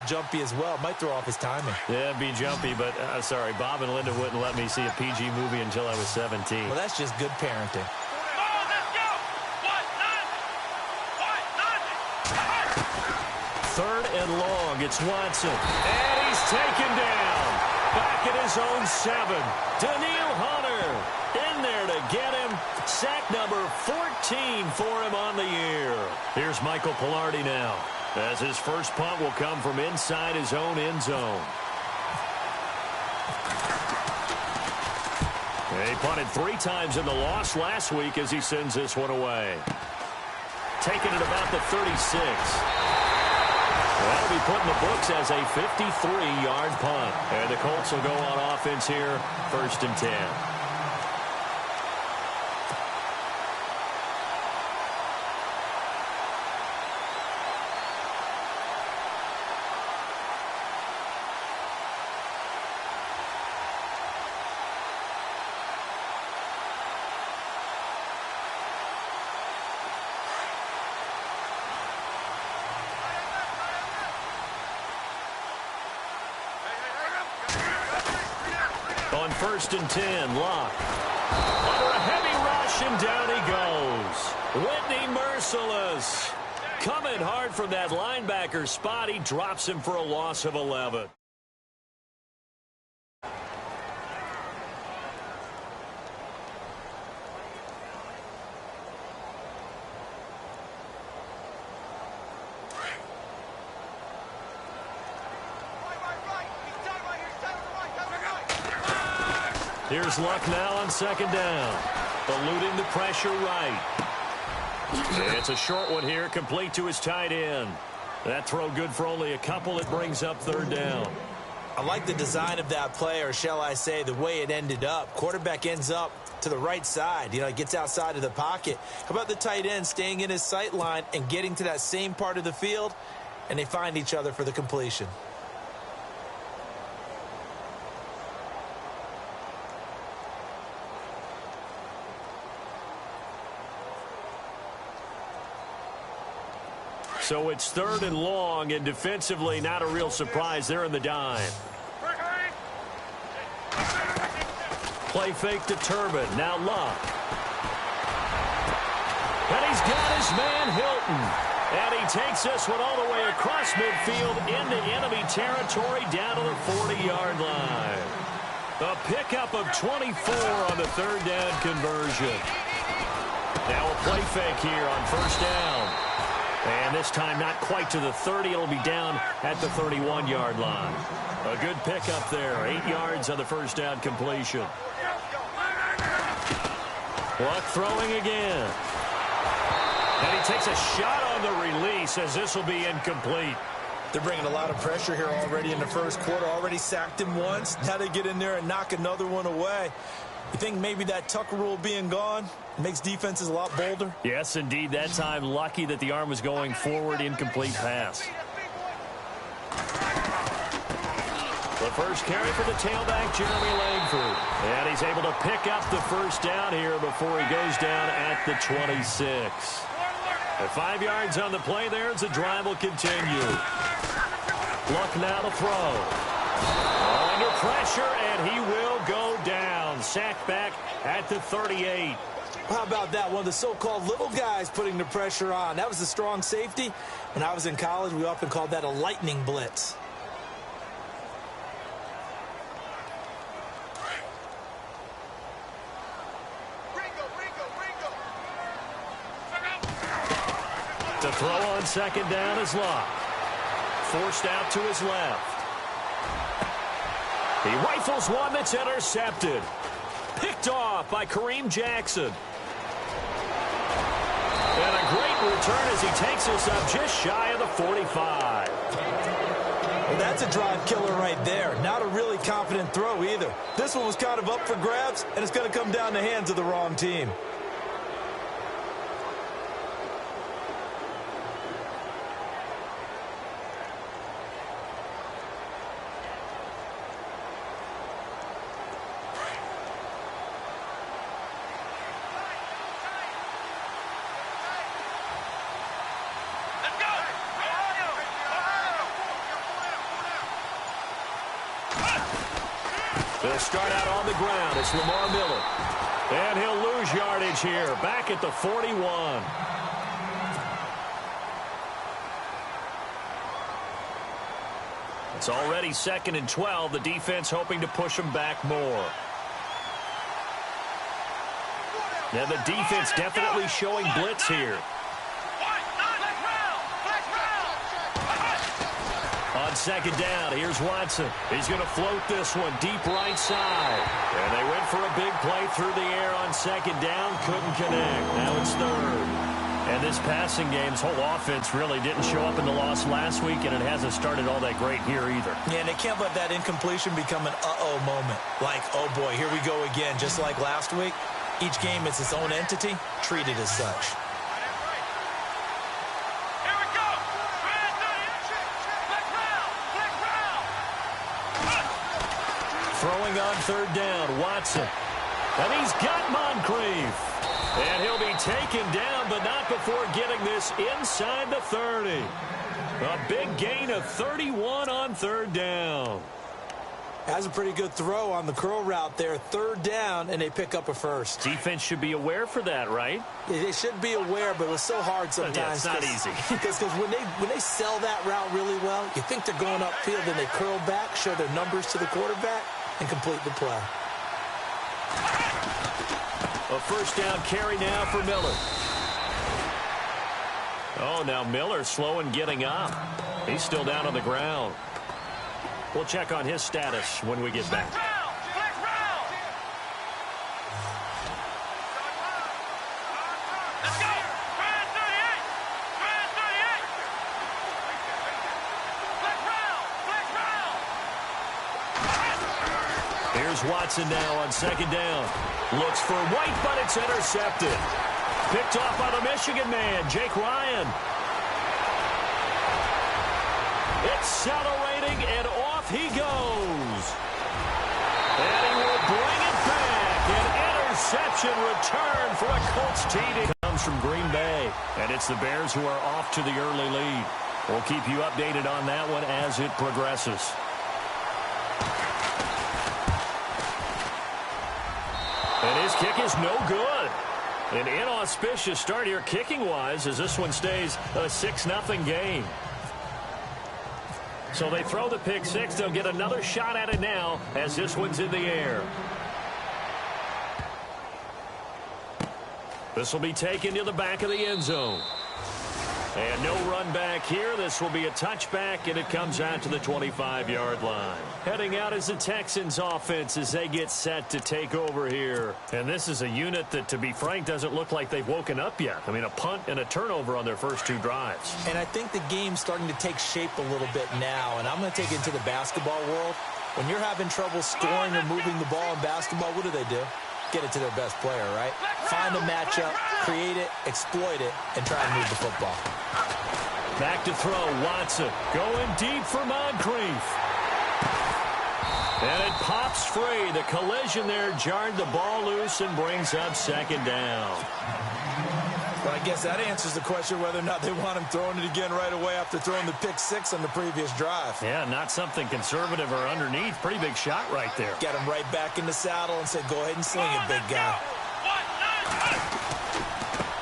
jumpy as well. Might throw off his timing. Yeah, it'd be jumpy, but sorry, Bob and Linda wouldn't let me see a PG movie until I was 17. Well, that's just good parenting. Third and long, it's Watson. And he's taken down. Back at his own 7. Daniil Hunter in there to get him. Sack number 14 for him on the year. Here's Michael Pilardi now, as his first punt will come from inside his own end zone. He punted 3 times in the loss last week as he sends this one away. Taking it about the 36. That'll be put in the books as a 53-yard punt. And the Colts will go on offense here, 1st and 10. On 1st and 10, Locke. Under a heavy rush, and down he goes. Whitney Merciless. Coming hard from that linebacker spot. He drops him for a loss of 11. Here's Luck now on 2nd down. Eluding the pressure right. It's a short one here, complete to his tight end. That throw good for only a couple. It brings up 3rd down. I like the design of that play, or shall I say the way it ended up. Quarterback ends up to the right side. You know, it gets outside of the pocket. How about the tight end staying in his sight line and getting to that same part of the field, and they find each other for the completion. So it's 3rd and long, and defensively not a real surprise. They're in the dime. Play fake to Turbin. Now Luck. And he's got his man Hilton. And he takes this one all the way across midfield into enemy territory down to the 40-yard line. A pickup of 24 on the 3rd down conversion. Now a play fake here on 1st down. And this time not quite to the 30. It'll be down at the 31-yard line. A good pickup there. 8 yards on the 1st down completion. Luck throwing again. And he takes a shot on the release as this will be incomplete. They're bringing a lot of pressure here already in the 1st quarter. Already sacked him once. Now they get in there and knock another one away. You think maybe that Tucker rule being gone makes defenses a lot bolder? Yes, indeed. That time, lucky that the arm was going forward. Incomplete pass. The first carry for the tailback, Jeremy Langford. And he's able to pick up the 1st down here before he goes down at the 26. At 5 yards on the play there as the drive will continue. Luck now to throw. Under pressure, and he will go down. Sacked back at the 38. How about that? One of the so-called little guys putting the pressure on. That was a strong safety. When I was in college, we often called that a lightning blitz. To throw on 2nd down is Luck. Forced out to his left. He rifles one that's intercepted. Picked off by Kareem Jackson. And a great return as he takes us up just shy of the 45. Well, that's a drive killer right there. Not a really confident throw either. This one was kind of up for grabs, and it's going to come down the hands of the wrong team. They'll start out on the ground. It's Lamar Miller. And he'll lose yardage here, back at the 41. It's already 2nd and 12. The defense hoping to push them back more. Now the defense definitely showing blitz here. On 2nd down, here's Watson. He's going to float this one deep right side. And they went for a big play through the air on 2nd down. Couldn't connect. Now it's 3rd. And this passing game's whole offense really didn't show up in the loss last week, and it hasn't started all that great here either. Yeah, and they can't let that incompletion become an uh-oh moment. Like, oh boy, here we go again, just like last week. Each game is its own entity, treated as such. Throwing on 3rd down, Watson. And he's got Moncrief. And he'll be taken down, but not before getting this inside the 30. A big gain of 31 on 3rd down. That's a pretty good throw on the curl route there. 3rd down, and they pick up a first. Defense should be aware for that, right? Yeah, they should be aware, but it's so hard sometimes. Yeah, it's not easy. Because when they sell that route really well, you think they're going upfield, then they curl back, show their numbers to the quarterback, and complete the play. A 1st down carry now for Miller. Oh, now Miller slow in getting up. He's still down on the ground. We'll check on his status when we get back. Here's Watson now on 2nd down. Looks for White, but it's intercepted. Picked off by the Michigan man, Jake Ryan. Accelerating, and off he goes. And he will bring it back. An interception return for a Colts TD. Comes from Green Bay. And it's the Bears who are off to the early lead. We'll keep you updated on that one as it progresses. And his kick is no good. An inauspicious start here kicking-wise as this one stays a 6-0 game. So they throw the pick six. They'll get another shot at it now as this one's in the air. This will be taken to the back of the end zone. And no run back here. This will be a touchback, and it comes out to the 25-yard line. Heading out is the Texans offense as they get set to take over here. And this is a unit that, to be frank, doesn't look like they've woken up yet. I mean, a punt and a turnover on their first 2 drives. And I think the game's starting to take shape a little bit now. And I'm going to take it into the basketball world. When you're having trouble scoring or moving the ball in basketball, what do? Get it to their best player, right? Find a matchup, create it, exploit it, and try and move the football. Back to throw, Watson going deep for Moncrief. And it pops free. The collision there jarred the ball loose and brings up 2nd down. Well, I guess that answers the question whether or not they want him throwing it again right away after throwing the pick six on the previous drive. Yeah, not something conservative or underneath. Pretty big shot right there. Get him right back in the saddle and say, go ahead and sling it, big guy.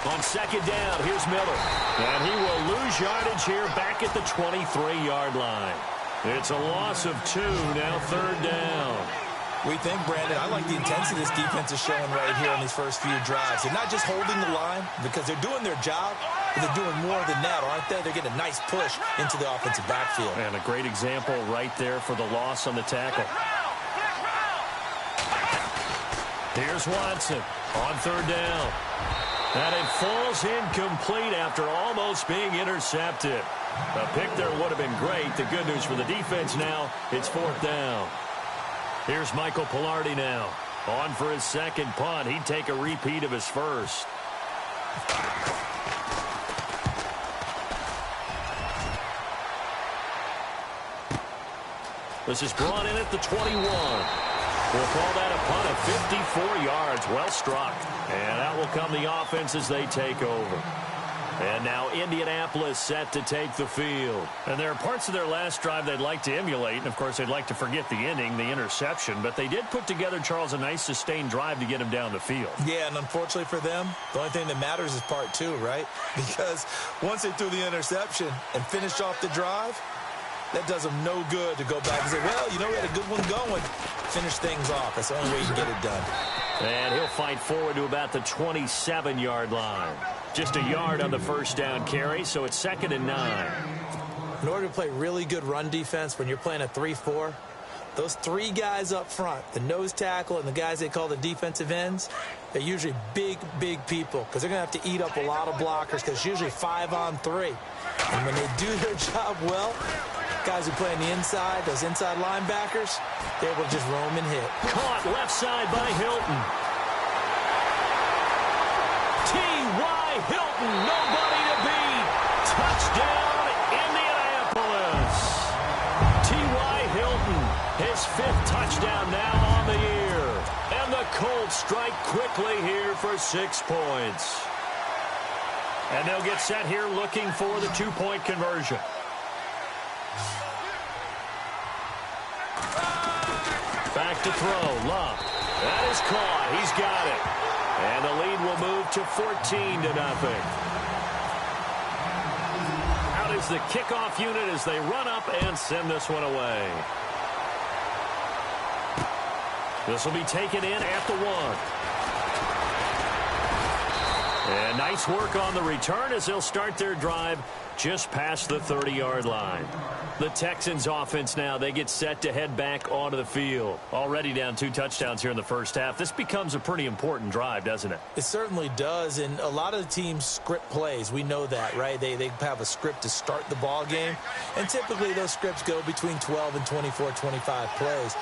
On 2nd down, here's Miller. And he will lose yardage here back at the 23-yard line. It's a loss of 2, now 3rd down. We think, Brandon, I like the intensity this defense is showing right here in these first few drives. They're not just holding the line because they're doing their job, but they're doing more than that, aren't they? They're getting a nice push into the offensive backfield. And a great example right there for the loss on the tackle. Here's Watson on 3rd down. And it falls incomplete after almost being intercepted. A pick there would have been great. The good news for the defense now, it's 4th down. Here's Michael Pilardi now. On for his 2nd punt. He'd take a repeat of his first. This is brought in at the 21. We'll call that a punt of 54 yards. Well struck. And out will come the offense as they take over. And now Indianapolis set to take the field. And there are parts of their last drive they'd like to emulate. And, of course, they'd like to forget the inning, the interception. But they did put together, Charles, a nice sustained drive to get him down the field. Yeah, and unfortunately for them, the only thing that matters is part two, right? Because once they threw the interception and finished off the drive, that does them no good to go back and say, well, you know, we had a good one going. Finish things off. That's the only way you can get it done. And he'll fight forward to about the 27-yard line. Just a yard on the first down carry, so it's 2nd and 9. In order to play really good run defense when you're playing a 3-4, those three guys up front, the nose tackle and the guys they call the defensive ends, they're usually big, big people because they're going to have to eat up a lot of blockers because it's usually 5-on-3. And when they do their job well, guys who play on the inside, those inside linebackers, they're able to just roam and hit. Caught left side by Hilton. T.Y. Hilton, nobody to beat. Touchdown, Indianapolis. T.Y. Hilton, his 5th touchdown now on the year. And the Colts strike quickly here for 6 points. And they'll get set here looking for the 2-point conversion. Back to throw, Love. That is caught. He's got it. And the lead will move to 14-0. Out is the kickoff unit as they run up and send this one away. This will be taken in at the 1. And nice work on the return as they'll start their drive just past the 30-yard line. The Texans offense now, they get set to head back onto the field. Already down 2 touchdowns here in the first half. This becomes a pretty important drive, doesn't it? It certainly does, and a lot of the teams script plays. We know that, right? They have a script to start the ball game, and typically those scripts go between 12 and 24, 25 plays.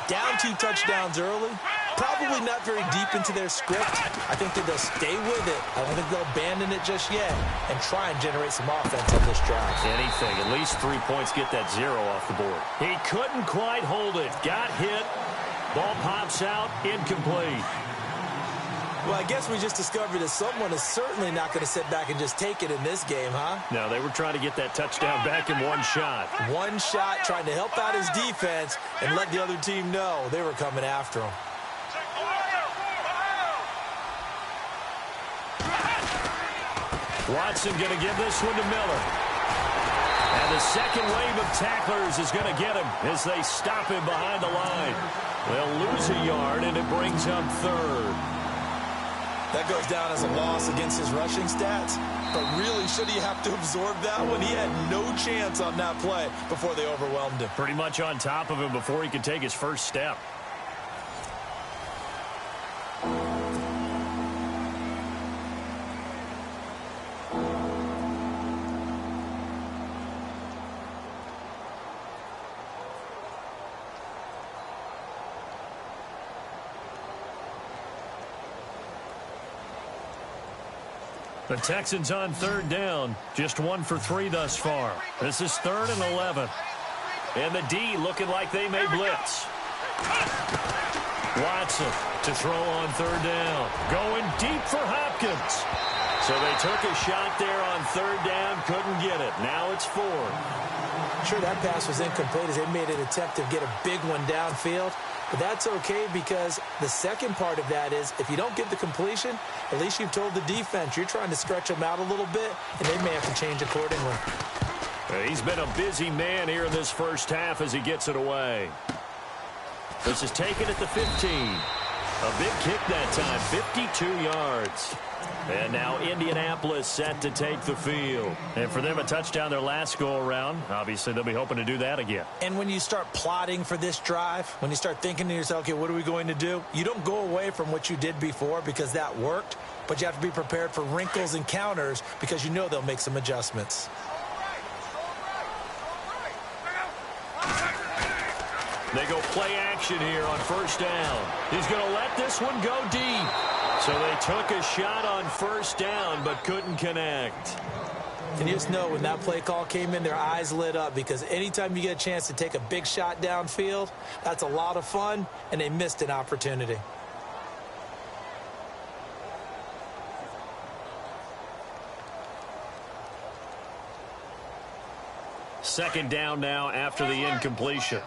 Down 2 touchdowns early, probably not very deep into their script. I think that they'll stay with it. I don't think they'll abandon it just yet and try and generate some offense on this drive. Anything. At least 3 points, get that 0 off the board. He couldn't quite hold it. Got hit. Ball pops out. Incomplete. Well, I guess we just discovered that someone is certainly not going to sit back and just take it in this game, huh? No, they were trying to get that touchdown back in one shot. One shot, trying to help out his defense and let the other team know they were coming after him. Watson going to give this one to Miller. And the second wave of tacklers is going to get him as they stop him behind the line. They'll lose a yard, and it brings up 3rd. That goes down as a loss against his rushing stats. But really, should he have to absorb that one? He had no chance on that play before they overwhelmed him. Pretty much on top of him before he could take his first step. The Texans on 3rd down. Just 1 for 3 thus far. This is 3rd and 11. And the D looking like they may blitz. Watson to throw on 3rd down. Going deep for Hopkins. So they took a shot there on 3rd down. Couldn't get it. Now it's 4th. Sure, that pass was incomplete as they made an attempt to get a big one downfield. But that's okay because the second part of that is if you don't get the completion, at least you've told the defense you're trying to stretch them out a little bit, and they may have to change accordingly. He's been a busy man here in this first half as he gets it away. This is taken at the 15. A big kick that time, 52 yards. And now Indianapolis set to take the field. And for them, a touchdown their last go-around. Obviously, they'll be hoping to do that again. And when you start plotting for this drive, when you start thinking to yourself, okay, what are we going to do? You don't go away from what you did before because that worked, but you have to be prepared for wrinkles and counters because you know they'll make some adjustments. They go play action here on 1st down. He's going to let this one go deep. So they took a shot on 1st down but couldn't connect. And you just know when that play call came in, their eyes lit up because anytime you get a chance to take a big shot downfield, that's a lot of fun, and they missed an opportunity. second down now after the incompletion.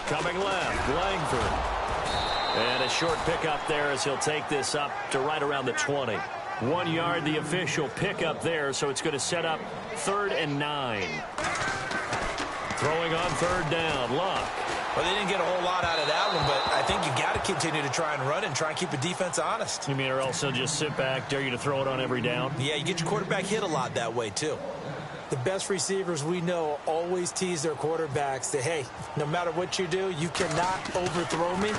Coming left, Langford. And a short pickup there as he'll take this up to right around the 20. 1 yard, the official pickup there, so it's going to set up 3rd and 9. Throwing on 3rd down, Luck. Well, they didn't get a whole lot out of that one, but I think you got to continue to try and run and try and keep the defense honest. You mean or also just sit back, dare you to throw it on every down? Yeah, you get your quarterback hit a lot that way, too. The best receivers we know always tease their quarterbacks that, hey, no matter what you do, you cannot overthrow me.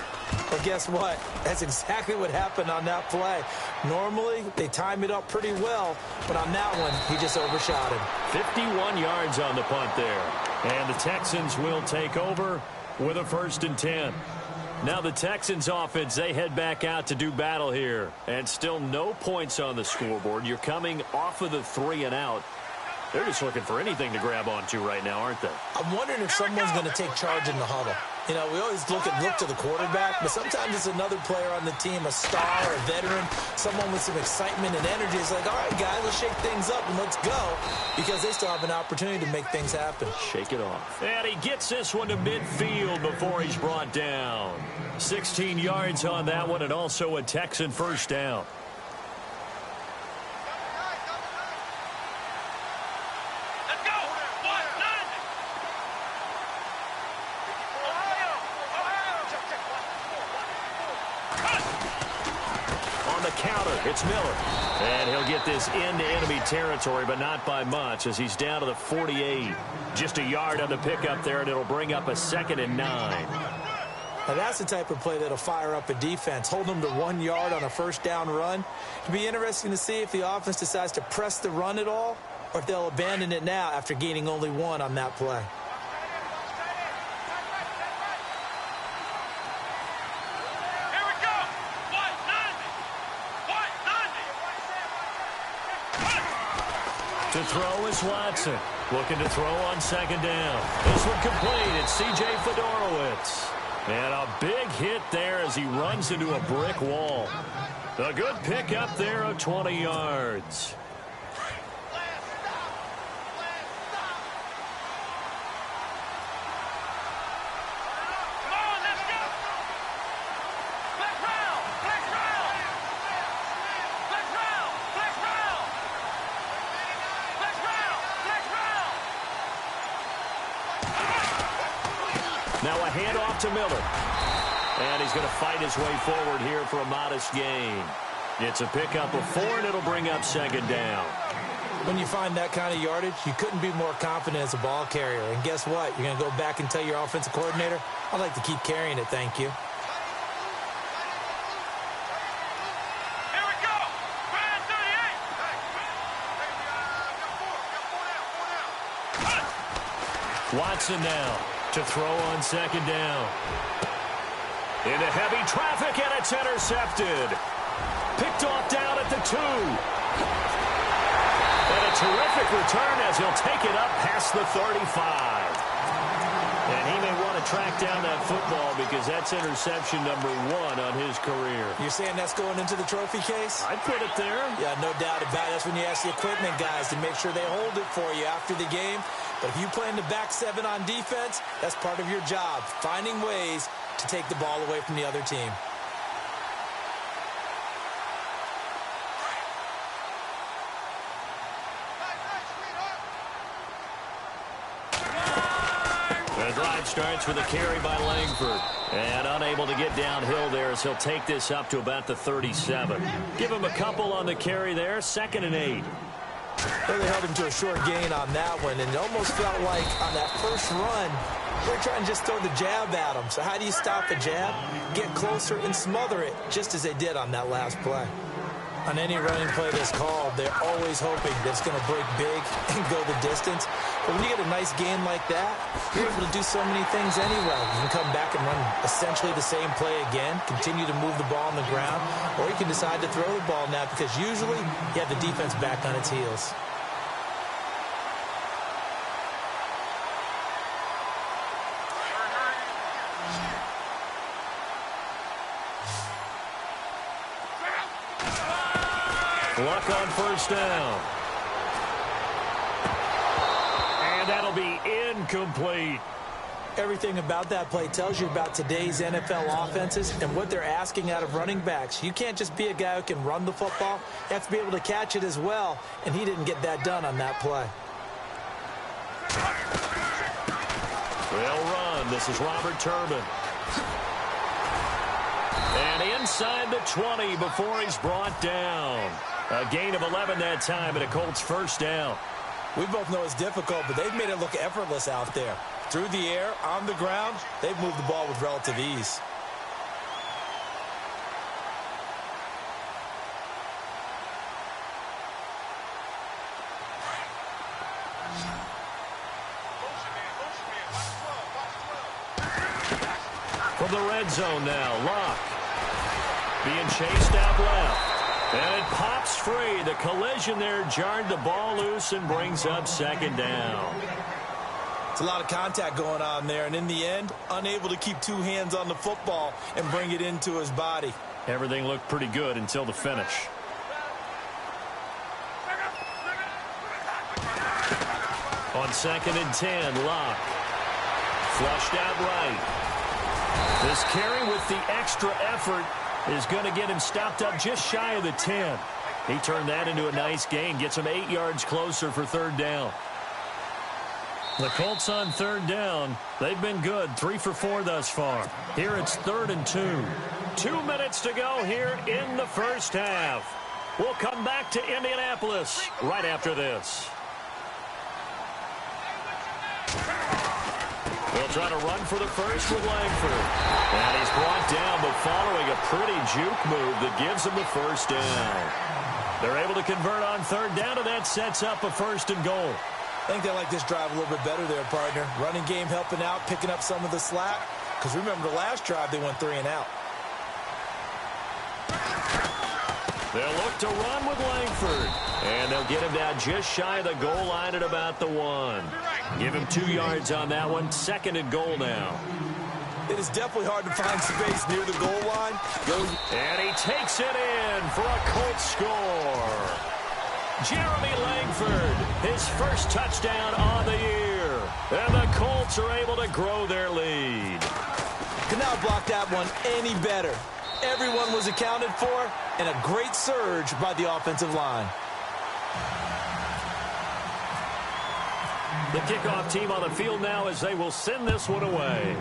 Well, guess what? That's exactly what happened on that play. Normally, they time it up pretty well, but on that one, he just overshot him. 51 yards on the punt there. And the Texans will take over with a 1st and 10. Now the Texans offense, they head back out to do battle here. And still no points on the scoreboard. You're coming off of the 3 and out. They're just looking for anything to grab onto right now, aren't they? I'm wondering if someone's going to take charge in the huddle. You know, we always look to the quarterback, but sometimes it's another player on the team, a star, a veteran, someone with some excitement and energy. It's like, all right, guys, let's shake things up and let's go, because they still have an opportunity to make things happen. Shake it off. And he gets this one to midfield before he's brought down. 16 yards on that one, and also a Texan 1st down. It's Miller. And he'll get this into enemy territory, but not by much as he's down to the 48. Just a yard on the pickup there, and it'll bring up a 2nd and 9. Now that's the type of play that'll fire up a defense. Hold them to 1 yard on a 1st down run. It'll be interesting to see if the offense decides to press the run at all, or if they'll abandon it now after gaining only 1 on that play. To throw is Watson. Looking to throw on 2nd down. This one complete. It's C.J. Fedorowicz. And a big hit there as he runs into a brick wall. A good pickup there of 20 yards. Now a handoff to Miller. And he's going to fight his way forward here for a modest gain. It's a pickup of 4, and it'll bring up 2nd down. When you find that kind of yardage, you couldn't be more confident as a ball carrier. And guess what? You're going to go back and tell your offensive coordinator, I'd like to keep carrying it, thank you. Watson now to throw on 2nd down. Into heavy traffic, and it's intercepted. Picked off down at the 2. And a terrific return as he'll take it up past the 35. And he may want to track down that football because that's interception number 1 on his career. You're saying that's going into the trophy case? I'd put it there. Yeah, no doubt about it. That's when you ask the equipment guys to make sure they hold it for you after the game. But if you play in the back 7 on defense, that's part of your job, finding ways to take the ball away from the other team. The drive starts with a carry by Langford. And unable to get downhill there as he'll take this up to about the 37. Give him a couple on the carry there, 2nd and 8. Well, they held him to a short gain on that one, and it almost felt like on that first run, they're trying to just throw the jab at him. So how do you stop a jab? Get closer and smother it, just as they did on that last play. On any running play that's called, they're always hoping that it's going to break big and go the distance. But when you get a nice game like that, you're able to do so many things anyway. You can come back and run essentially the same play again, continue to move the ball on the ground, or you can decide to throw the ball now because usually you have the defense back on its heels. Luck on first down. And that'll be incomplete. Everything about that play tells you about today's NFL offenses and what they're asking out of running backs. You can't just be a guy who can run the football. You have to be able to catch it as well, and he didn't get that done on that play. They'll run. This is Robert Turbin. And inside the 20 before he's brought down. A gain of 11 that time and a Colts first down. We both know it's difficult, but they've made it look effortless out there. Through the air, on the ground, they've moved the ball with relative ease. From the red zone now, Locke being chased out left. And it pops free. The collision there jarred the ball loose and brings up second down. It's a lot of contact going on there, and in the end, unable to keep two hands on the football and bring it into his body. Everything looked pretty good until the finish. On 2nd and 10, Locke. Flushed out right. This carry with the extra effort is going to get him stopped up just shy of the 10. He turned that into a nice gain, gets him 8 yards closer for third down. The Colts on 3rd down. They've been good, 3 for 4 thus far. Here it's 3rd and 2. 2 minutes to go here in the first half. We'll come back to Indianapolis right after this. They'll try to run for the first with Langford. And he's brought down, but following a pretty juke move that gives him the first down. They're able to convert on 3rd down, and that sets up a 1st and goal. I think they like this drive a little bit better there, partner. Running game helping out, picking up some of the slack. Because remember the last drive, they went 3 and out. They'll look to run with Langford. And they'll get him down just shy of the goal line at about the 1. Give him 2 yards on that one. 2nd and goal now. It is definitely hard to find space near the goal line. And he takes it in for a Colts score. Jeremy Langford, his first touchdown on the year. And the Colts are able to grow their lead. Could not block that one any better. Everyone was accounted for, and a great surge by the offensive line. The kickoff team on the field now as they will send this one away.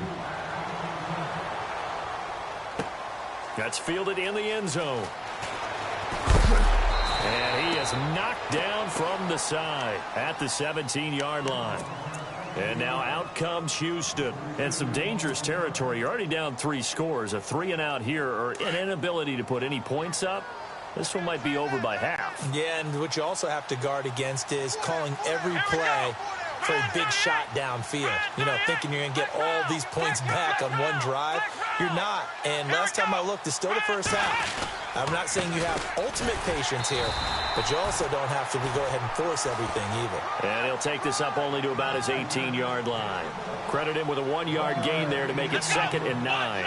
That's fielded in the end zone. And he is knocked down from the side at the 17-yard line. And now out comes Houston. And some dangerous territory. You're already down 3 scores. A 3 and out here, or an inability to put any points up. This one might be over by half. Yeah, and what you also have to guard against is calling every play for a big shot downfield. You know, thinking you're going to get all these points back on one drive. You're not. And last time I looked, it's still the first half. I'm not saying you have ultimate patience here, but you also don't have to go ahead and force everything either. And he'll take this up only to about his 18-yard line. Credit him with a 1-yard gain there to make it 2nd and 9.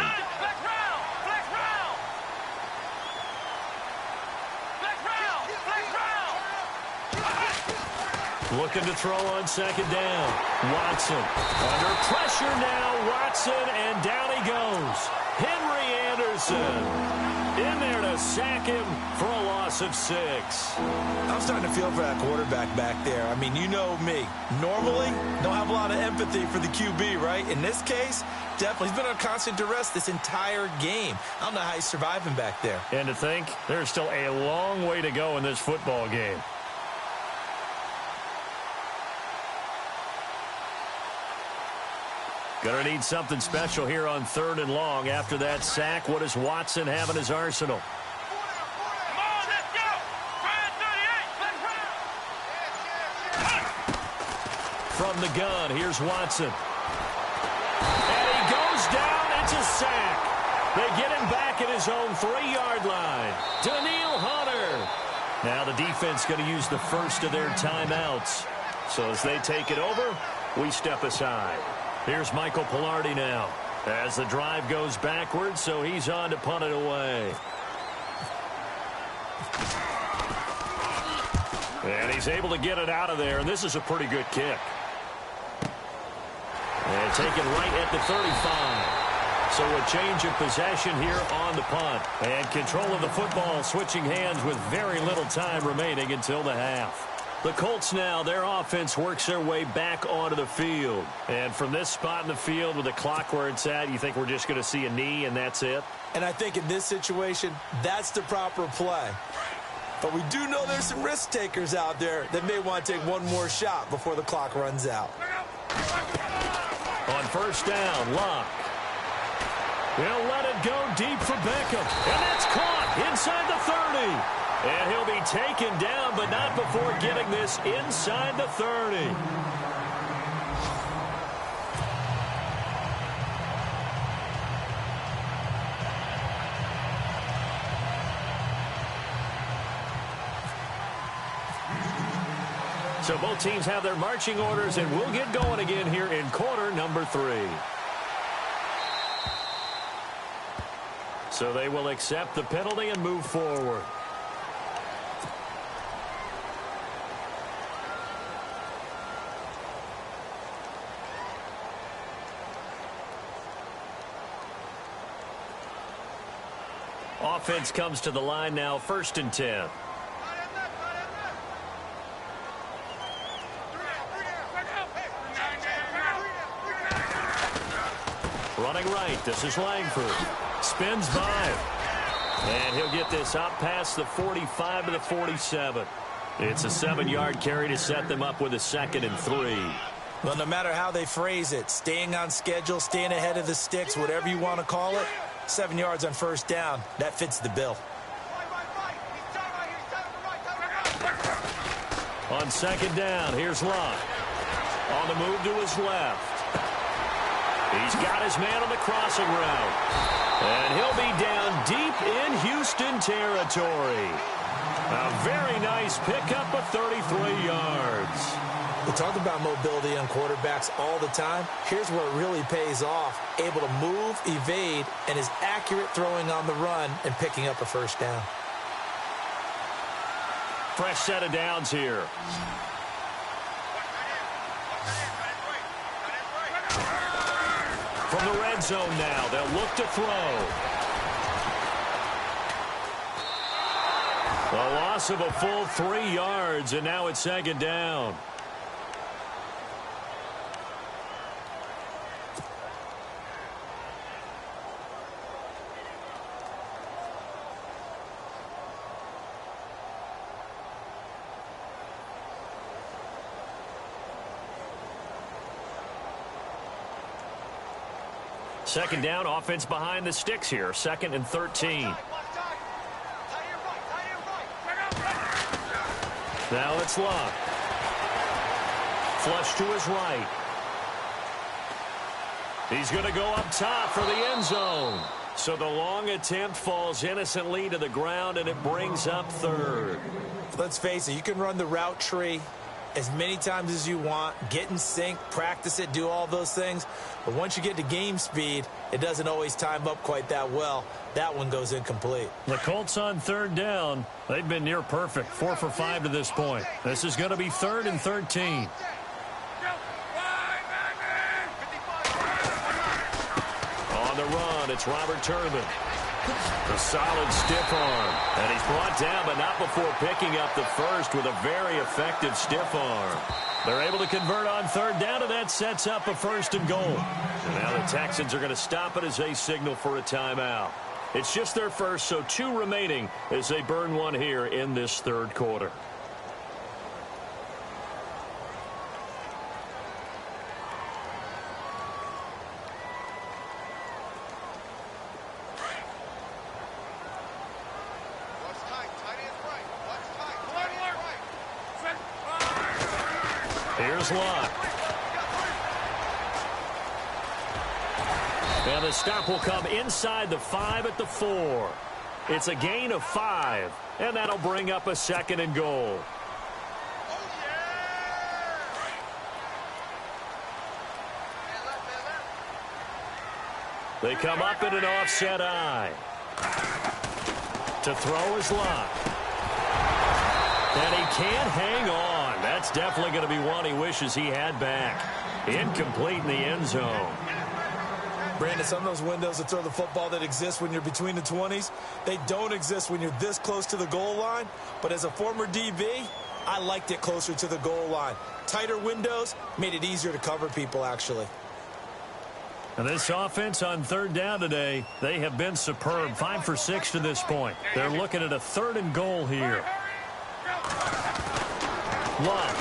Looking to throw on 2nd down. Watson under pressure now. Watson, and down he goes. Henry Anderson in there to sack him for a loss of 6. I'm starting to feel for that quarterback back there. I mean, you know me. Normally, don't have a lot of empathy for the QB, right? In this case, definitely. He's been on constant duress this entire game. I don't know how he's surviving back there. And to think, there's still a long way to go in this football game. Going to need something special here on 3rd and long. After that sack, what does Watson have in his arsenal? Come on, let's go! Brian 38, From the gun, here's Watson. And he goes down. It's a sack. They get him back at his own 3-yard line. Daniil Hunter. Now the defense going to use the first of their timeouts. So as they take it over, we step aside. Here's Michael Pilardi now as the drive goes backwards, so he's on to punt it away. And he's able to get it out of there, and this is a pretty good kick. And taken right at the 35. So a change of possession here on the punt. And control of the football switching hands with very little time remaining until the half. The Colts now, their offense works their way back onto the field. And from this spot in the field with the clock where it's at, you think we're just going to see a knee and that's it? And I think in this situation, that's the proper play. But we do know there's some risk takers out there that may want to take one more shot before the clock runs out. On first down, Locke. He'll let it go deep for Beckham. And that's caught inside the 30. And he'll be taken down, but not before getting this inside the 30. So both teams have their marching orders, and we'll get going again here in quarter number 3. So they will accept the penalty and move forward. Offense comes to the line now, 1st and 10. Running right, this is Langford. Spins by. And he'll get this out past the 45 to the 47. It's a 7-yard carry to set them up with a 2nd and 3. Well, no matter how they phrase it, staying on schedule, staying ahead of the sticks, whatever you want to call it, 7 yards on first down, that fits the bill. On 2nd down, here's Locke. On the move to his left. He's got his man on the crossing route. And he'll be down deep in Houston territory. A very nice pickup of 33 yards. We talk about mobility on quarterbacks all the time. Here's where it really pays off. Able to move, evade, and is accurate throwing on the run and picking up a first down. Fresh set of downs here. From the red zone now, they'll look to throw. A loss of a full 3 yards, and now it's 2nd down. Second down, offense behind the sticks here. 2nd and 13. Now it's Locke. Flush to his right. He's going to go up top for the end zone. So the long attempt falls innocently to the ground, and it brings up 3rd. Let's face it, you can run the route tree as many times as you want, get in sync, practice it, do all those things. But once you get to game speed, it doesn't always time up quite that well. That one goes incomplete. The Colts on 3rd down. They've been near perfect, 4 for 5 to this point. This is going to be 3rd and 13. On the run, it's Robert Turbin. A solid stiff arm. And he's brought down, but not before picking up the first with a very effective stiff arm. They're able to convert on 3rd down, and that sets up a 1st and goal. And now the Texans are going to stop it as they signal for a timeout. It's just their first, so 2 remaining as they burn one here in this 3rd quarter. Here's Locke. And the stop will come inside the 5 at the 4. It's a gain of 5, and that'll bring up a 2nd and goal. They come up in an offset eye. To throw is Locke. And he can't hang on. That's definitely going to be one he wishes he had back. Incomplete in the end zone. Brandon, some of those windows to throw the football that exist when you're between the 20s, they don't exist when you're this close to the goal line. But as a former DB, I liked it closer to the goal line. Tighter windows made it easier to cover people, actually. And this offense on third down today, they have been superb. 5 for 6 to this point. They're looking at a 3rd and goal here. Love.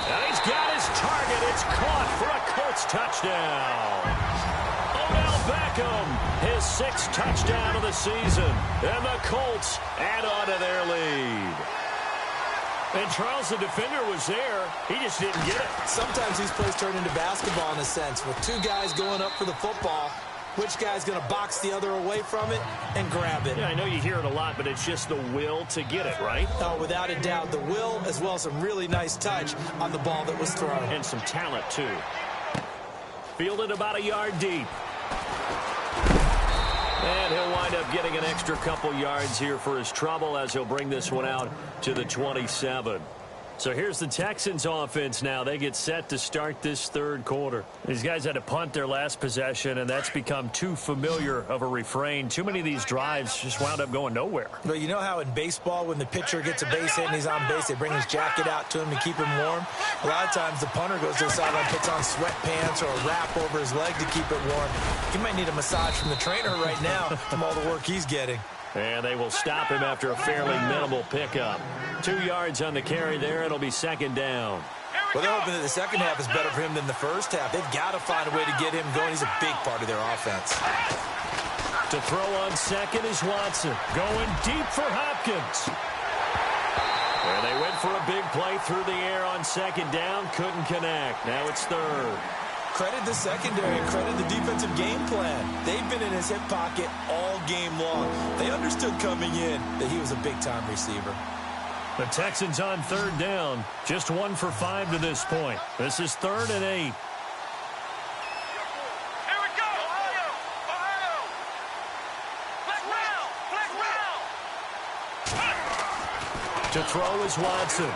And he's got his target. It's caught for a Colts touchdown. Odell Beckham, his 6th touchdown of the season. And the Colts add on to their lead. And Charles, the defender, was there. He just didn't get it. Sometimes these plays turn into basketball in a sense. With 2 guys going up for the football, which guy's going to box the other away from it and grab it? Yeah, I know you hear it a lot, but it's just the will to get it, right? Oh, without a doubt. The will, as well as some really nice touch on the ball that was thrown. And some talent, too. Fielded about a yard deep. And he'll wind up getting an extra couple yards here for his trouble as he'll bring this one out to the 27. So here's the Texans offense now. They get set to start this 3rd quarter. These guys had to punt their last possession, and that's become too familiar of a refrain. Too many of these drives just wound up going nowhere. But you know how in baseball, when the pitcher gets a base hit and he's on base, they bring his jacket out to him to keep him warm? A lot of times the punter goes to the sideline, puts on sweatpants or a wrap over his leg to keep it warm. He might need a massage from the trainer right now from all the work he's getting. And they will stop him after a fairly minimal pickup. 2 yards on the carry there. It'll be 2nd down. Well, they're hoping that the second half is better for him than the first half. They've got to find a way to get him going. He's a big part of their offense. To throw on 2nd is Watson. Going deep for Hopkins. And they went for a big play through the air on 2nd down. Couldn't connect. Now it's 3rd. Credit the secondary and credit the defensive game plan. They've been in his hip pocket all game long. They understood coming in that he was a big-time receiver. The Texans on 3rd down. Just 1 for 5 to this point. This is 3rd and 8. Here we go. Ohio. Flex round. To throw is Watson.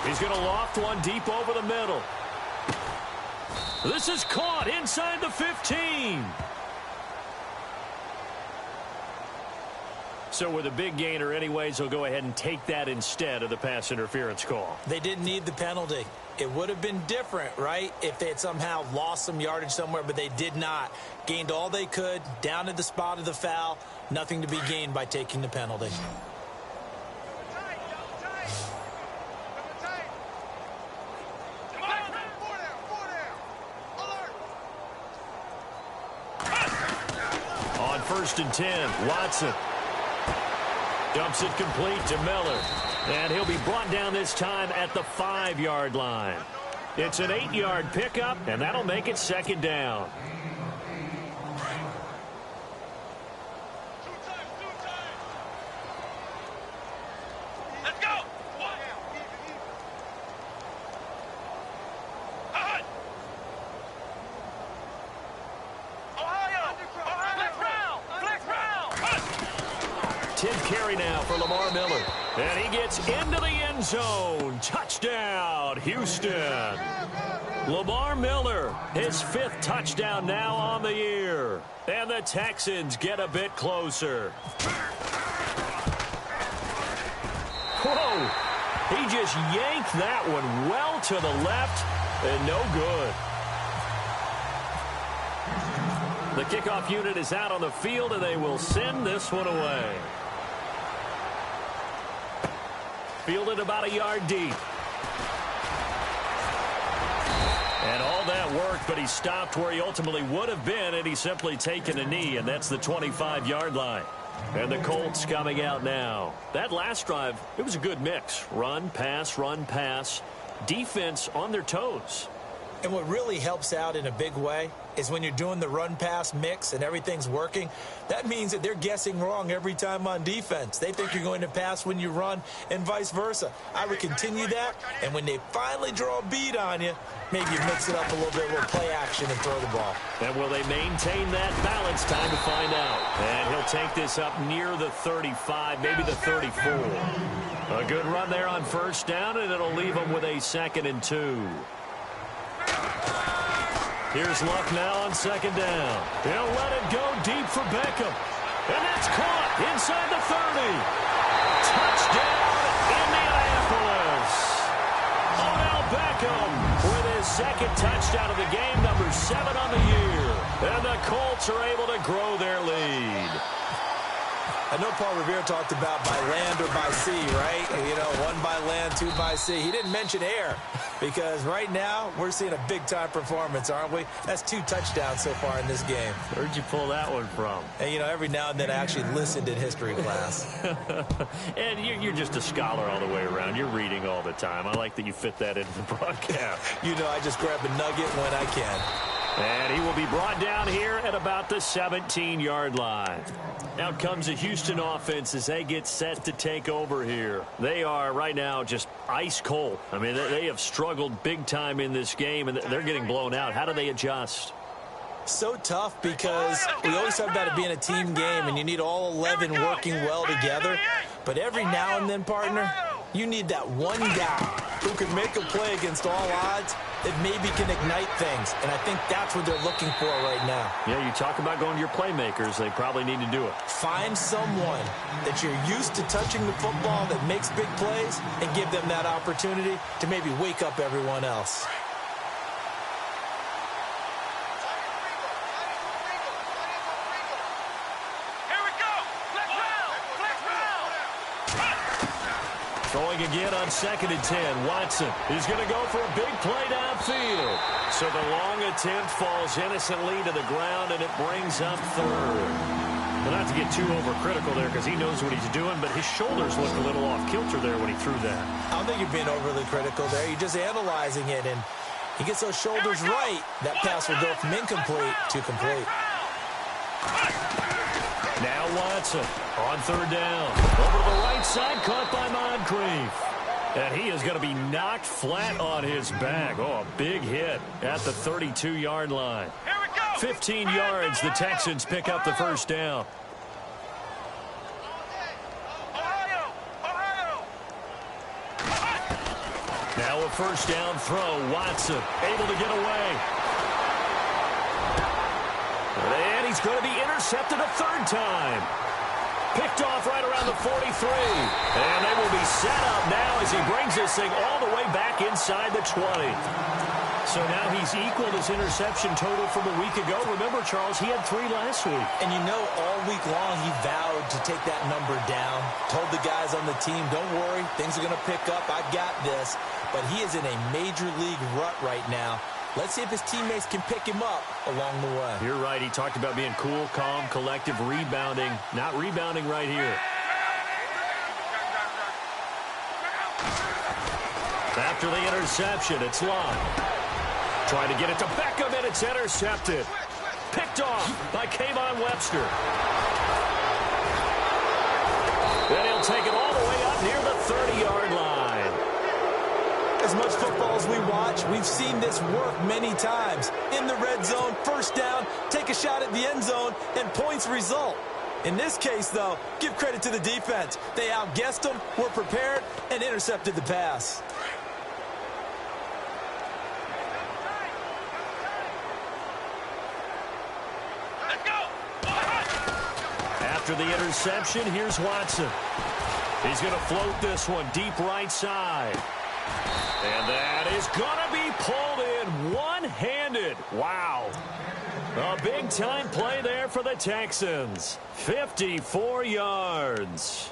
He's going to loft one deep over the middle. This is caught inside the 15. So with a big gainer anyways, he'll go ahead and take that instead of the pass interference call. They didn't need the penalty. It would have been different, right, if they had somehow lost some yardage somewhere, but they did not. Gained all they could, down at the spot of the foul. Nothing to be gained by taking the penalty. On 1st and 10, Watson dumps it complete to Miller. And he'll be brought down this time at the 5-yard line. It's an 8-yard pickup, and that'll make it 2nd down. Let's go. Ohio. Flex round. 10th carry now for Lamar Miller. And he gets into the end zone. Touchdown, Houston. Lamar Miller, his 5th touchdown now on the year. And the Texans get a bit closer. Whoa! He just yanked that one well to the left and no good. The kickoff unit is out on the field, and they will send this one away. Fielded about a yard deep. And all that worked, but he stopped where he ultimately would have been, and he's simply taken a knee, and that's the 25-yard line. And the Colts coming out now. That last drive, it was a good mix. Run, pass, defense on their toes. And what really helps out in a big way is when you're doing the run-pass mix and everything's working, that means that they're guessing wrong every time on defense. They think you're going to pass when you run and vice versa. I would continue that, and when they finally draw a beat on you, maybe you mix it up a little bit, a little play action and throw the ball. And will they maintain that balance? Time to find out. And he'll take this up near the 35, maybe the 34. A good run there on first down, and it'll leave them with a 2nd and 2. Here's Luck now on 2nd down. He'll let it go deep for Beckham. And that's caught inside the 30. Touchdown, Indianapolis. Odell Beckham with his 2nd touchdown of the game, number 7 on the year. And the Colts are able to grow their lead. I know Paul Revere talked about by land or by sea, right? You know, 1 by land, 2 by sea. He didn't mention air because right now we're seeing a big-time performance, aren't we? That's 2 touchdowns so far in this game. Where'd you pull that one from? And, you know, every now and then I actually listened in history class. And you're just a scholar all the way around. You're reading all the time. I like that you fit that into the broadcast. You know, I just grab a nugget when I can. And he will be brought down here at about the 17-yard line. Out comes the Houston offense as they get set to take over here. They are right now just ice cold. I mean, they have struggled big time in this game, and they're getting blown out. How do they adjust? So tough because we always talk about it being a team game, and you need all 11 working well together. But every now and then, partner, you need that one guy who can make a play against all odds that maybe can ignite things. And I think that's what they're looking for right now. Yeah, you talk about going to your playmakers. They probably need to do it. Find someone that you're used to touching the football that makes big plays and give them that opportunity to maybe wake up everyone else. Throwing again on 2nd and 10. Watson is going to go for a big play downfield. So the long attempt falls innocently to the ground, and it brings up 3rd. Well, not to get too overcritical there because he knows what he's doing, but his shoulders looked a little off kilter there when he threw that. I don't think you're being overly critical there. You're just analyzing it, and he gets those shoulders right. That pass will go from incomplete to complete. Now Watson on 3rd down. Over to the right side, caught by Moncrief. And he is going to be knocked flat on his back. Oh, a big hit at the 32-yard line. 15 yards, the Texans pick up the 1st down. Now a 1st down throw. Watson able to get away. And he's going to be intercepted a 3rd time. Picked off right around the 43. And they will be set up now as he brings this thing all the way back inside the 20. So now he's equaled his interception total from a week ago. Remember, Charles, he had 3 last week. And you know, all week long he vowed to take that number down. Told the guys on the team, don't worry, things are going to pick up. I've got this. But he is in a major league rut right now. Let's see if his teammates can pick him up along the way. You're right. He talked about being cool, calm, collective, rebounding. Not rebounding right here. After the interception, it's Long. Trying to get it to Beckham, and it's intercepted. Picked off by Kayvon Webster. Then he'll take it all the way up near the 30-yard line. As much football as we watch, we've seen this work many times. In the red zone, 1st down, take a shot at the end zone, and points result. In this case, though, give credit to the defense. They outguessed them, were prepared, and intercepted the pass. After the interception, here's Watson. He's going to float this one deep right side. And that is going to be pulled in one-handed. Wow. A big-time play there for the Texans. 54 yards.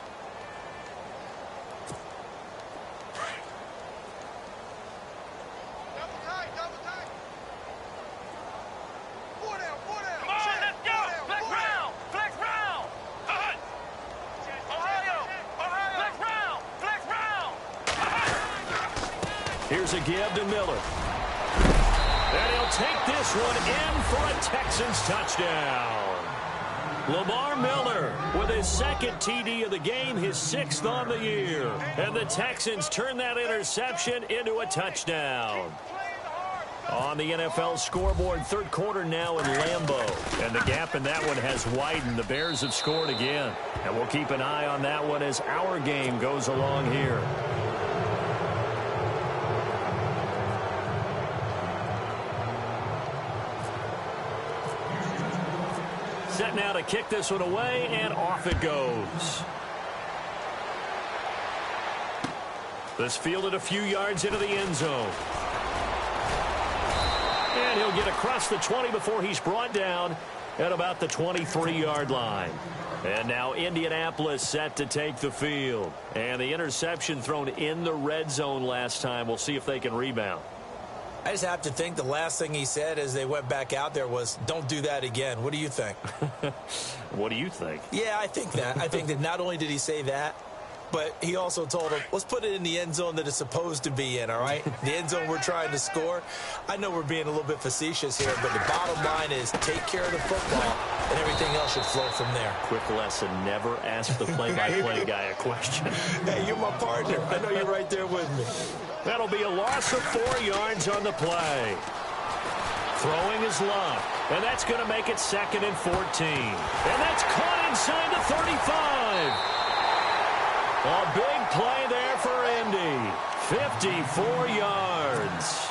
Here's a give to Miller. And he'll will take this one in for a Texans touchdown. Lamar Miller with his second TD of the game, his 6th on the year. And the Texans turn that interception into a touchdown. On the NFL scoreboard, third quarter now in Lambeau. And the gap in that one has widened. The Bears have scored again. And we'll keep an eye on that one as our game goes along here. Set now to kick this one away, and off it goes. This fielded a few yards into the end zone. And he'll get across the 20 before he's brought down at about the 23-yard line. And now Indianapolis set to take the field. And the interception thrown in the red zone last time. We'll see if they can rebound. I just have to think the last thing he said as they went back out there was, don't do that again. What do you think? What do you think? Yeah, I think that. I think that not only did he say that, but he also told him, let's put it in the end zone that it's supposed to be in, all right? The end zone we're trying to score. I know we're being a little bit facetious here, but the bottom line is take care of the football, and everything else should flow from there. Quick lesson, never ask the play-by-play guy a question. Hey, you're my partner. I know you're right there with me. That'll be a loss of 4 yards on the play. Throwing his luck, and that's going to make it 2nd and 14. And that's caught inside the 35. A big play there for Indy. 54 yards.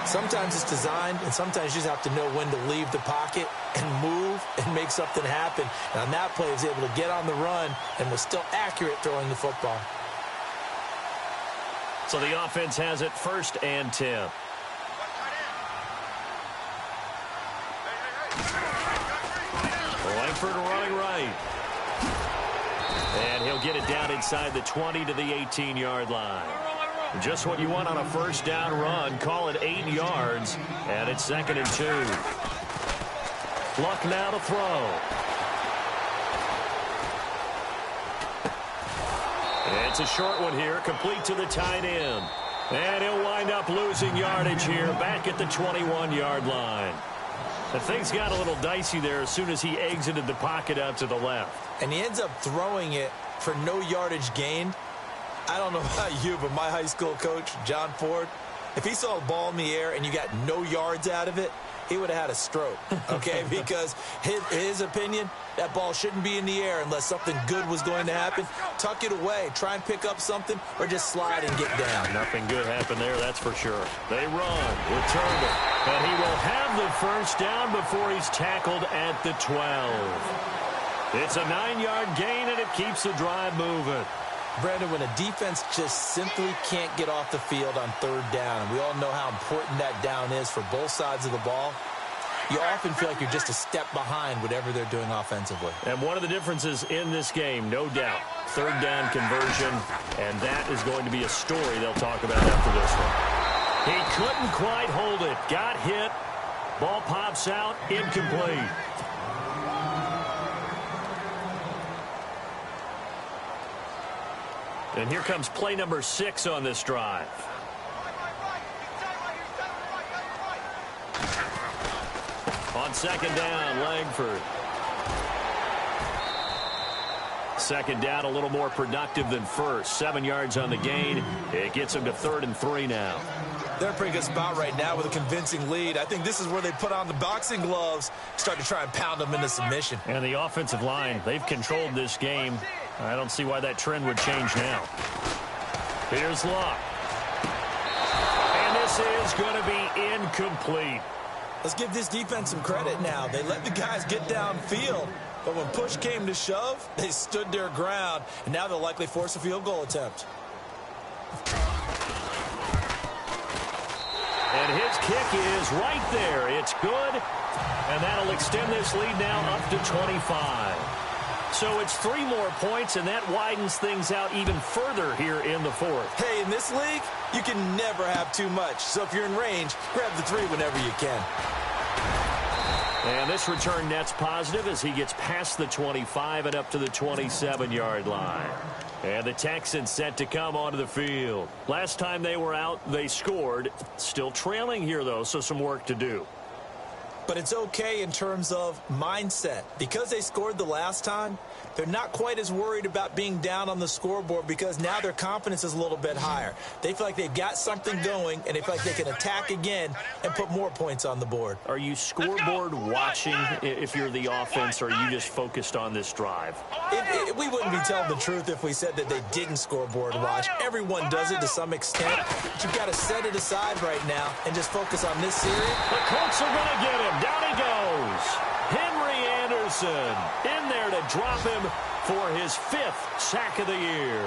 Sometimes it's designed, and sometimes you just have to know when to leave the pocket and move and make something happen. And on that play, he was able to get on the run and was still accurate throwing the football. So the offense has it 1st and 10. Langford running right. And he'll get it down inside the 20 to the 18-yard line. Just what you want on a first down run. Call it 8 yards. And it's 2nd and 2. Luck now to throw. It's a short one here, complete to the tight end. And he'll wind up losing yardage here, back at the 21-yard line. And things got a little dicey there as soon as he exited the pocket out to the left. And he ends up throwing it for no yardage gained. I don't know about you, but my high school coach, John Ford, if he saw a ball in the air and you got no yards out of it, he would have had a stroke, okay? Because his opinion, that ball shouldn't be in the air unless something good was going to happen. Tuck it away, try and pick up something, or just slide and get down. Nothing good happened there, that's for sure. They run, return it, and he will have the first down before he's tackled at the 12. It's a 9-yard gain, and it keeps the drive moving. Brandon, when a defense just simply can't get off the field on 3rd down, and we all know how important that down is for both sides of the ball, you often feel like you're just a step behind whatever they're doing offensively. And one of the differences in this game, no doubt, 3rd down conversion, and that is going to be a story they'll talk about after this one. He couldn't quite hold it. Got hit. Ball pops out. Incomplete. And here comes play number 6 on this drive. On 2nd down, Langford. 2nd down, a little more productive than first. 7 yards on the gain. It gets him to 3rd and 3 now. They're in a pretty good spot right now with a convincing lead. I think this is where they put on the boxing gloves, start to try and pound them into submission. And the offensive line, they've controlled this game. I don't see why that trend would change now. Here's Luck. And this is going to be incomplete. Let's give this defense some credit now. They let the guys get downfield, but when push came to shove, they stood their ground, and now they'll likely force a field goal attempt. And his kick is right there. It's good, and that'll extend this lead now up to 25. So it's 3 more points, and that widens things out even further here in the 4th. Hey, in this league, you can never have too much. So if you're in range, grab the 3 whenever you can. And this return net's positive as he gets past the 25 and up to the 27-yard line. And the Texans set to come onto the field. Last time they were out, they scored. Still trailing here, though, so some work to do. But it's okay in terms of mindset. Because they scored the last time, they're not quite as worried about being down on the scoreboard because now their confidence is a little bit higher. They feel like they've got something going, and they feel like they can attack again and put more points on the board. Are you scoreboard watching if you're the offense, or are you just focused on this drive? We wouldn't be telling the truth if we said that they didn't scoreboard watch. Everyone does it to some extent. But you've got to set it aside right now and just focus on this series. The Colts are going to get him. Down he goes. Henry Anderson in there to drop him for his 5th sack of the year.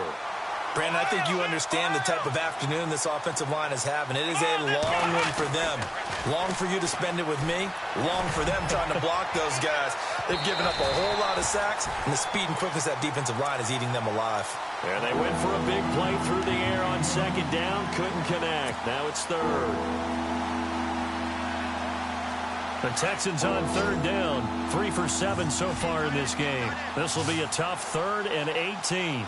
Brandon, I think you understand the type of afternoon this offensive line is having. It is a long one for them. Long for you to spend it with me. Long for them trying to block those guys. They've given up a whole lot of sacks, and the speed and quickness of that defensive line is eating them alive. And they went for a big play through the air on second down. Couldn't connect. Now it's third. The Texans on third down. 3 for 7 so far in this game. This will be a tough 3rd and 18.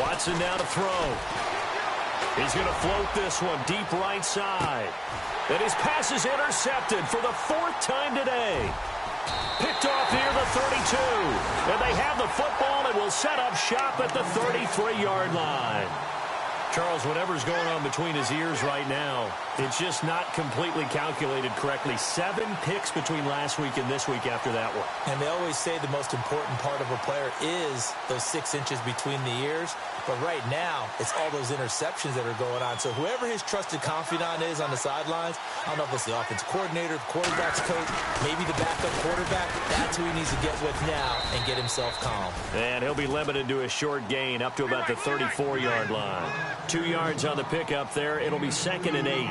Watson now to throw. He's going to float this one deep right side. And his pass is intercepted for the 4th time today. Picked off near the 32. And they have the football and will set up shop at the 33-yard line. Charles, whatever's going on between his ears right now, it's just not completely calculated correctly. 7 picks between last week and this week after that one. And they always say the most important part of a player is those 6 inches between the ears. But right now, it's all those interceptions that are going on. So whoever his trusted confidant is on the sidelines, I don't know if it's the offensive coordinator, the quarterback's coach, maybe the backup quarterback, that's who he needs to get with now and get himself calm. And he'll be limited to a short gain up to about the 34-yard line. 2 yards on the pickup there. It'll be 2nd and 8.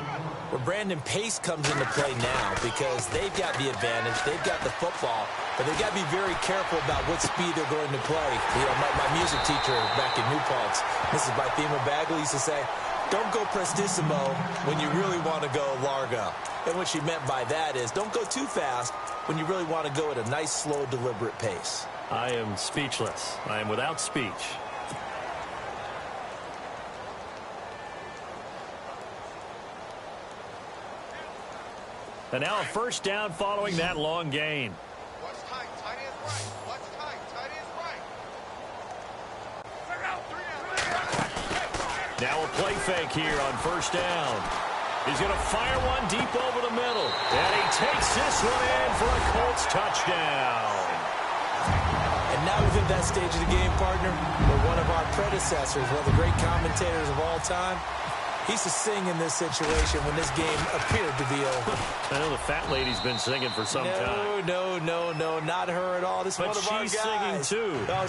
Well, Brandon, pace comes into play now because they've got the advantage. They've got the football, but they've got to be very careful about what speed they're going to play. You know, my music teacher back in New Paltz, Mrs. Bythema Bagley, used to say, don't go prestissimo when you really want to go largo. And what she meant by that is don't go too fast when you really want to go at a nice, slow, deliberate pace. I am speechless. I am without speech. And now a first down following that long gain. Watch tight, tight end right. Watch tight, tight end right. Now a play fake here on first down. He's going to fire one deep over the middle. And he takes this one in for a Colts touchdown. And now we've hit that stage of the game, partner, where one of our predecessors, one of the great commentators of all time, he used to sing in this situation when this game appeared to be over. I know the fat lady's been singing for some time. No, not her at all. This is one of our guys. But she's singing, too. Oh,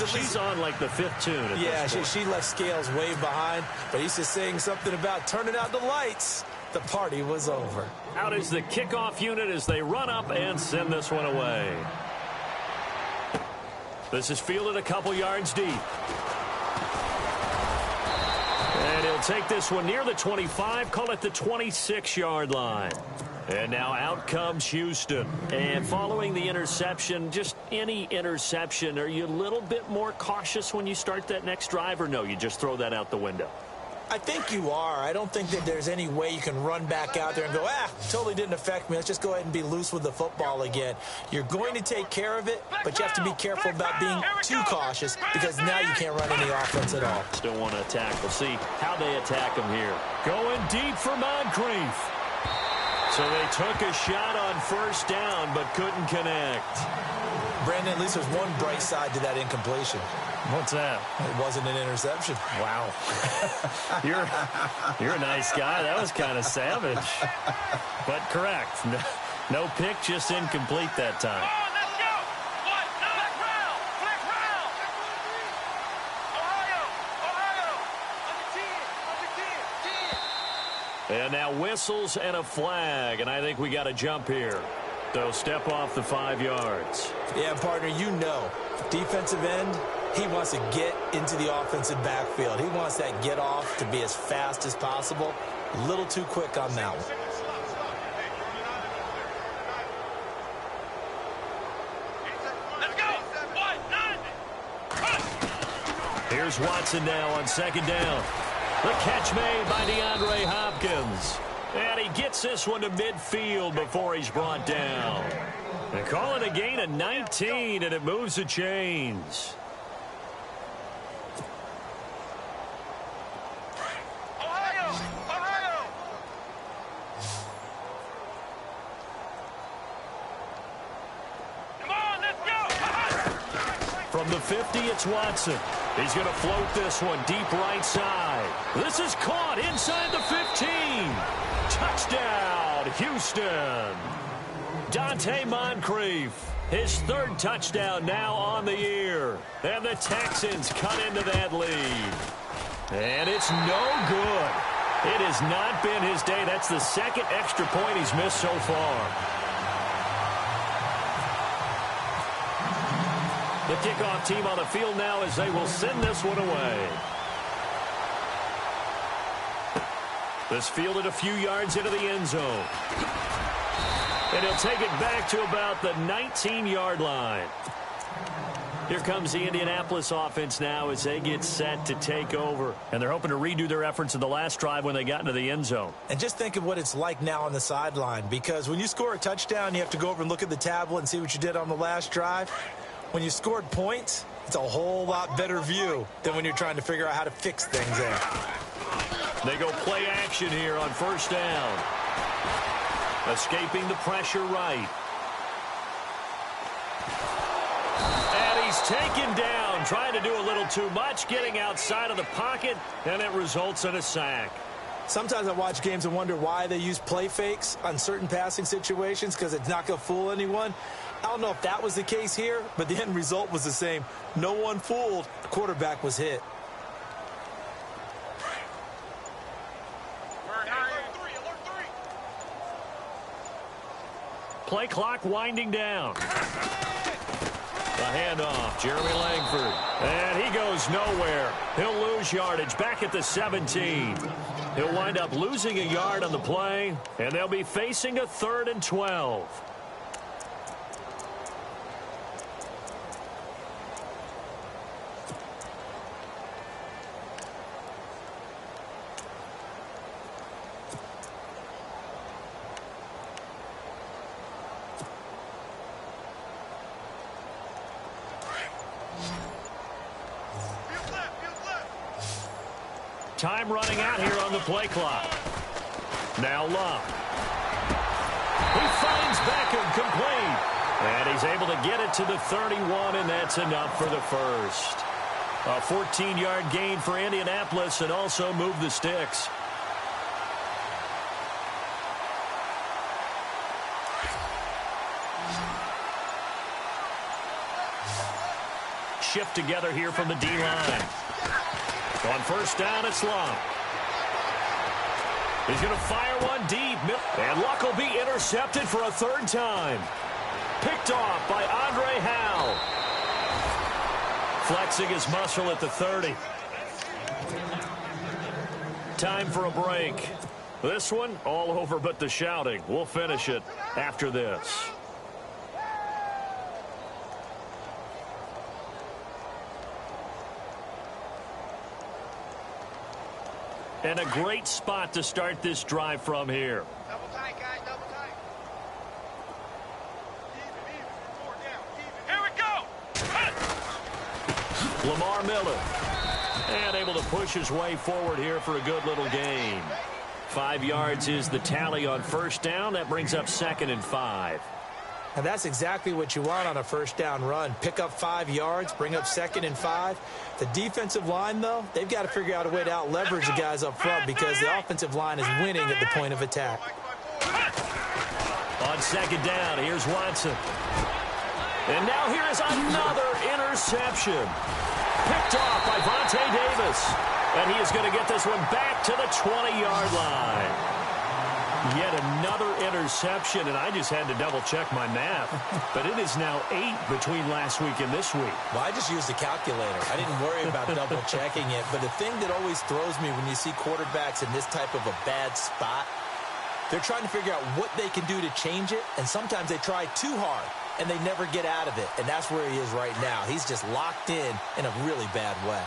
she's on like the 5th tune at this point. she left Scales way behind, but he used to sing something about turning out the lights. The party was over. Out is the kickoff unit as they run up and send this one away. This is fielded a couple yards deep. And he'll take this one near the 25, call it the 26-yard line. And now out comes Houston. And following the interception, just any interception, are you a little bit more cautious when you start that next drive, or no, you just throw that out the window? I think you are. I don't think that there's any way you can run back out there and go, totally didn't affect me. Let's just go ahead and be loose with the football again. You're going to take care of it, but you have to be careful about being too cautious because now you can't run any offense at all. Still want to attack. We'll see how they attack him here. Going deep for Moncrief. So they took a shot on first down but couldn't connect. Brandon, at least there's one bright side to that incompletion. What's that? It wasn't an interception. Wow. You're a nice guy. That was kind of savage. But correct. No pick, just incomplete that time. Oh, let's go. What? Flick round. Flick round. Ohio. Under 10. And now whistles and a flag. And I think we got to jump here. So step off the 5 yards. Yeah, partner, you know, defensive end, He wants to get into the offensive backfield. He wants that get off to be as fast as possible. A little too quick on that one. Here's Watson now on second down. The catch made by DeAndre Hopkins. And he gets this one to midfield before he's brought down. They call it a gain of 19, and it moves the chains. From the 50, it's Watson. He's going to float this one deep right side. This is caught inside the 15. Touchdown, Houston. Dante Moncrief, his third touchdown now on the year. And the Texans cut into that lead. And it's no good. It has not been his day. That's the second extra point he's missed so far. The kickoff team on the field now as they will send this one away. This fielded a few yards into the end zone. And he'll take it back to about the 19-yard line. Here comes the Indianapolis offense now as they get set to take over. And they're hoping to redo their efforts in the last drive when they got into the end zone. And just think of what it's like now on the sideline, because when you score a touchdown, you have to go over and look at the tablet and see what you did on the last drive. When you scored points, it's a whole lot better view than when you're trying to figure out how to fix things there. They go play action here on first down. Escaping the pressure right. And he's taken down, trying to do a little too much, getting outside of the pocket, and it results in a sack. Sometimes I watch games and wonder why they use play fakes on certain passing situations, because it's not going to fool anyone. I don't know if that was the case here, but the end result was the same. No one fooled. The quarterback was hit. Play clock winding down. The handoff, Jeremy Langford. And he goes nowhere. He'll lose yardage back at the 17. He'll wind up losing a yard on the play, and they'll be facing a 3rd and 12. Time running out here on the play clock. Now Love. He finds Beckham complete. And he's able to get it to the 31, and that's enough for the first. A 14-yard gain for Indianapolis and also move the sticks. Shift together here from the D-line. On first down, it's Luck. He's going to fire one deep. And Luck will be intercepted for a 3rd time. Picked off by Andre Howe. Flexing his muscle at the 30. Time for a break. This one, all over but the shouting. We'll finish it after this. And a great spot to start this drive from here. Double tight, guys, double tight. Here we go. Lamar Miller. And able to push his way forward here for a good little gain. 5 yards is the tally on first down. That brings up 2nd and 5. And that's exactly what you want on a first down run. Pick up 5 yards, bring up 2nd and 5. The defensive line, though, they've got to figure out a way to out-leverage the guys up front because the offensive line is winning at the point of attack. On second down, here's Watson. And now here is another interception. Picked off by Vontae Davis. And he is going to get this one back to the 20-yard line. Yet another interception, and I just had to double-check my math. But it is now 8 between last week and this week. Well, I just used a calculator. I didn't worry about double-checking it. But the thing that always throws me when you see quarterbacks in this type of a bad spot, they're trying to figure out what they can do to change it, and sometimes they try too hard, and they never get out of it. And that's where he is right now. He's just locked in a really bad way.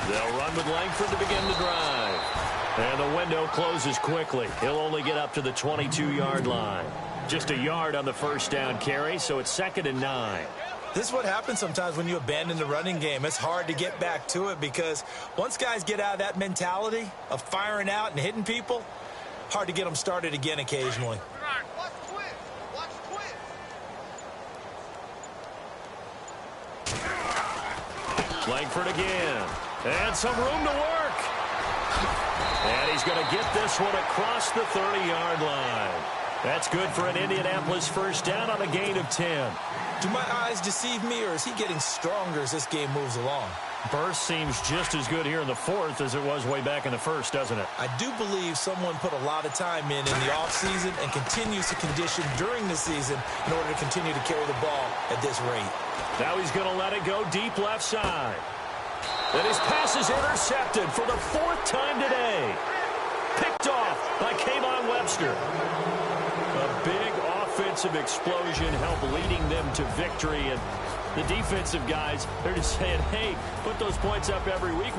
They'll run with Langford to begin the drive. And the window closes quickly. He'll only get up to the 22-yard line. Just a yard on the first down carry, so it's 2nd and 9. This is what happens sometimes when you abandon the running game. It's hard to get back to it because once guys get out of that mentality of firing out and hitting people, hard to get them started again occasionally. Langford again. And some room to work. And he's going to get this one across the 30-yard line. That's good for an Indianapolis first down on a gain of 10. Do my eyes deceive me, or is he getting stronger as this game moves along? Burst seems just as good here in the 4th as it was way back in the 1st, doesn't it? I do believe someone put a lot of time in the offseason and continues to condition during the season in order to continue to carry the ball at this rate. Now he's going to let it go deep left side. And his pass is intercepted for the 4th time today. Picked off by Kayvon Webster. A big offensive explosion helped leading them to victory. And the defensive guys, they're just saying, hey, put those points up every week.